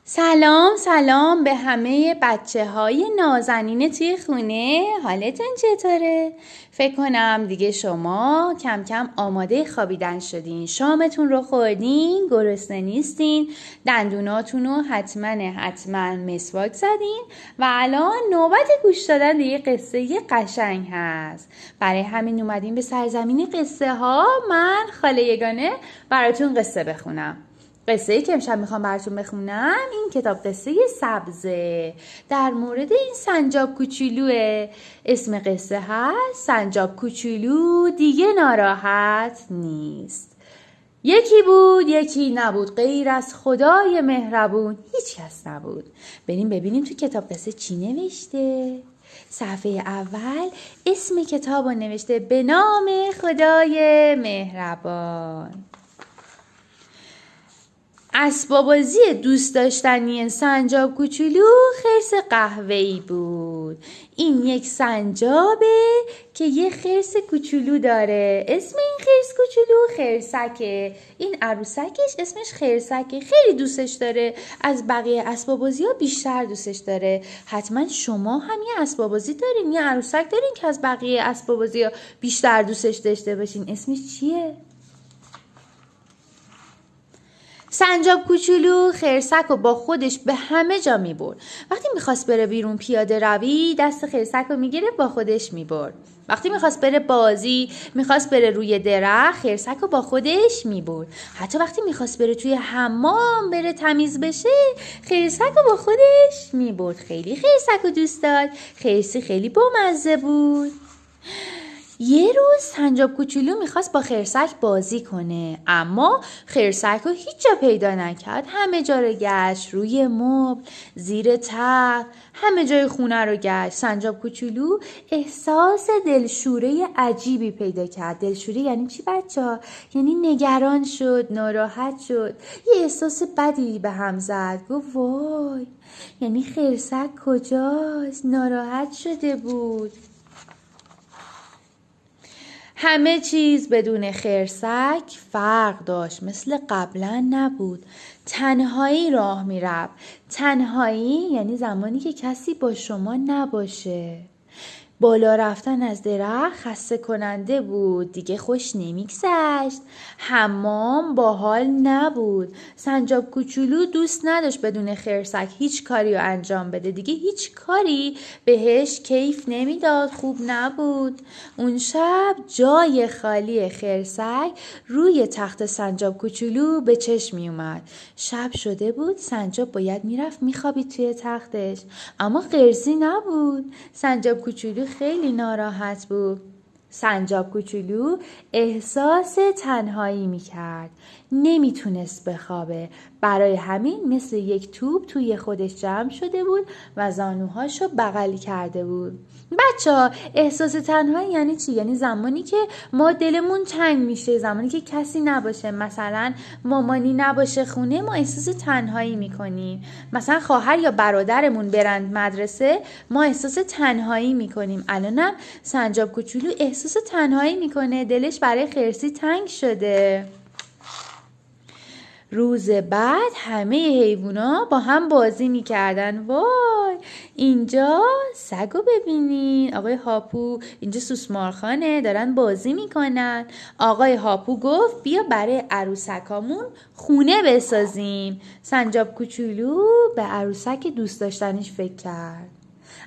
سلام به همه بچه های نازنین توی خونه. حالتون چطوره؟ فکر کنم دیگه شما کم کم آماده خوابیدن شدین. شامتون رو خوردین، گرسنه نیستین، دندوناتون رو حتما مسواک زدین و الان نوبت گوش دادن به یه قصه قشنگ هست. برای همین اومدیم به سرزمین قصه ها. من خاله یگانه براتون قصه بخونم. قصه‌ای که امشب میخوام براتون بخونم این کتاب قصه سبزه، در مورد این سنجاب کوچولوه. اسم قصه هست سنجاب کوچولو دیگه ناراحت نیست. یکی بود یکی نبود، غیر از خدای مهربون هیچ کس نبود. بریم ببینیم تو کتاب قصه چی نوشته. صفحه اول اسم کتاب رو نوشته به نام خدای مهربان. اسباب بازی دوست داشتنی سنجاب کوچولو خرس قهوه‌ای بود. این یک سنجابه که یه خرس کوچولو داره. اسم این خرس کوچولو خرسکه. این عروسکش اسمش خرسکه. خیلی دوستش داره. از بقیه اسباب بازی‌ها بیشتر دوستش داره. حتما شما هم یه اسباب بازی دارین، یه عروسک دارین که از بقیه اسباب بازی‌ها بیشتر دوستش داشته باشین. اسمش چیه؟ سنجاب کوچولو خرسک رو با خودش به همه جا می برد. وقتی میخواست بره بیرون پیاده روی، دست خرسک رو میگیره با خودش می برد. وقتی میخواست بره بازی، میخواست بره روی درخت، خرسک رو با خودش می برد. حتی وقتی میخواست بره توی حمام بره تمیز بشه، خرسک رو با خودش می برد. خیلی خرسک رو دوست داشت. خرسی خیلی بامزه بود. یه روز سنجاب کوچولو میخواست با خرسک بازی کنه، اما خرسک رو هیچ جا پیدا نکرد. همه جا رو گشت، روی مبل، زیر تخت، همه جای خونه رو گشت. سنجاب کوچولو احساس دلشوره عجیبی پیدا کرد. دلشوره یعنی چی بچه‌ها؟ یعنی نگران شد، ناراحت شد، یه احساس بدی به هم زد. گفت وای، یعنی خرسک کجاست؟ ناراحت شده بود. همه چیز بدون خرسک فرق داشت، مثل قبلا نبود. تنهایی راه میرفت. تنهایی یعنی زمانی که کسی با شما نباشه. بالا رفتن از درخت خسته کننده بود، دیگه خوش نمیگذشت. حمام باحال نبود. سنجاب کوچولو دوست نداشت بدون خرسک هیچ کاری رو انجام بده. دیگه هیچ کاری بهش کیف نمیداد، خوب نبود. اون شب جای خالی خرسک روی تخت سنجاب کوچولو به چشم می اومد. شب شده بود، سنجاب باید میرفت میخوابید توی تختش، اما خرسی نبود. سنجاب کوچولو خیلی ناراحت بود. سنجاب کوچولو احساس تنهایی میکرد. نمیتونست بخوابه. برای همین مثل یک توپ توی خودش جمع شده بود و زانوهاشو بغل کرده بود. بچه‌ها، احساس تنهایی یعنی چی؟ یعنی زمانی که ما دلمون تنگ میشه، زمانی که کسی نباشه، مثلا مامانی نباشه خونه، ما احساس تنهایی میکنیم. مثلا خواهر یا برادرمون برند مدرسه، ما احساس تنهایی میکنیم. الانم سنجاب کوچولو احساس تنهایی میکنه. دلش برای خرسی تنگ شده. روز بعد همه حیوونا با هم بازی میکردن. وای، اینجا سگو ببینین. آقای هاپو، اینجا سوسمارخانه، دارن بازی میکنن. آقای هاپو گفت بیا برای عروسکامون خونه بسازیم. سنجاب کوچولو به عروسک دوست داشتنش فکر کرد.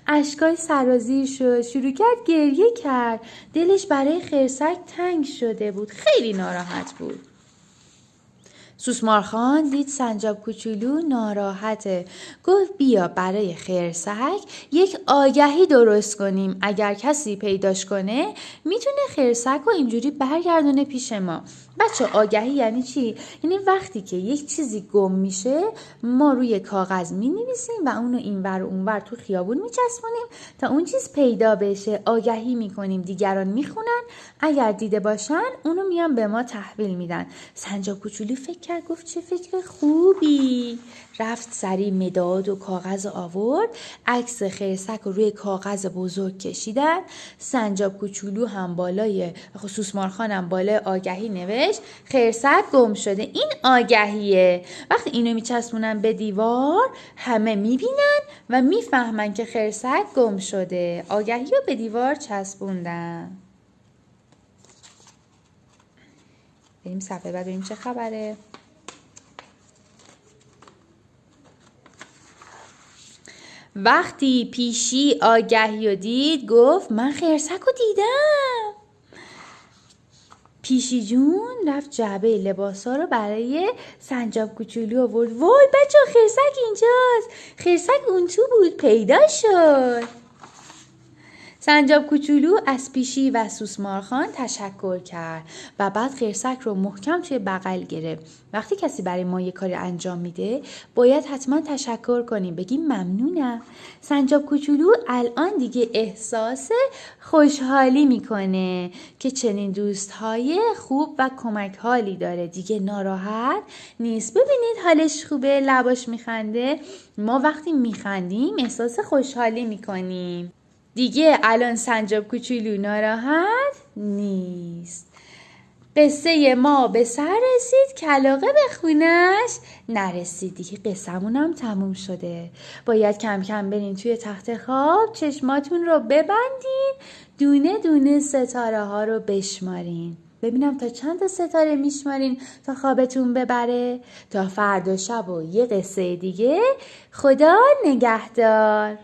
اشکای سرازیر شد، شروع کرد گریه کرد. دلش برای خرسک تنگ شده بود. خیلی ناراحت بود. سوسمارخان دید سنجاب کوچولو ناراحته. گفت بیا برای خرسک یک آگهی درست کنیم. اگر کسی پیداش کنه میتونه خرسک رو اینجوری برگردونه پیش ما. بچه، آگهی یعنی چی؟ یعنی وقتی که یک چیزی گم میشه ما روی کاغذ مینویسیم و اونو اینور و اونور تو خیابون میچسبونیم تا اون چیز پیدا بشه. آگهی میکنیم، دیگران میخونن، اگر دیده باشن اونو میان به ما تحویل میدن. سنجاب کوچولو فکر کرد، گفت چه فکر خوبی. رفت سریع مداد و کاغذ آورد. عکس خرسک رو روی کاغذ بزرگ کشیدن. سنجاب کوچولو هم بالای سوسمارخان هم بالای آگهی نوشت خرسک گم شده. این آگهیه. وقتی اینو میچسبونن به دیوار همه میبینن و میفهمن که خرسک گم شده. آگهی رو به دیوار چسبوندن. بریم صفحه بعد بریم چه خبره. وقتی پیشی آگهی رو دید گفت من خرسک رو دیدم. پیشی جون رفت جعبه لباسا رو برای سنجاب کوچولو آورد. وای بچه خرسک اینجاست. خرسک اون تو بود پیدا شد. سنجاب کوچولو از پیشی و سوسمارخان تشکر کرد و بعد خرسک رو محکم توی بغل گرفت. وقتی کسی برای ما یه کاری انجام میده باید حتما تشکر کنیم، بگیم ممنونم. سنجاب کوچولو الان دیگه احساس خوشحالی میکنه که چنین دوستهای خوب و کمک حالی داره. دیگه ناراحت نیست. ببینید حالش خوبه، لباش میخنده. ما وقتی میخندیم احساس خوشحالی میکنیم. دیگه الان سنجاب کوچولو ناراحت نیست. قصه ما به سر رسید، کلاغه به خونش نرسید. دیگه قصه‌مون هم تموم شده. باید کم کم برین توی تخت خواب، چشماتون رو ببندین، دونه دونه ستاره ها رو بشمارین. ببینم تا چند تا ستاره میشمارین تا خوابتون ببره. تا فردا شب و یه قصه دیگه. خدا نگهدار.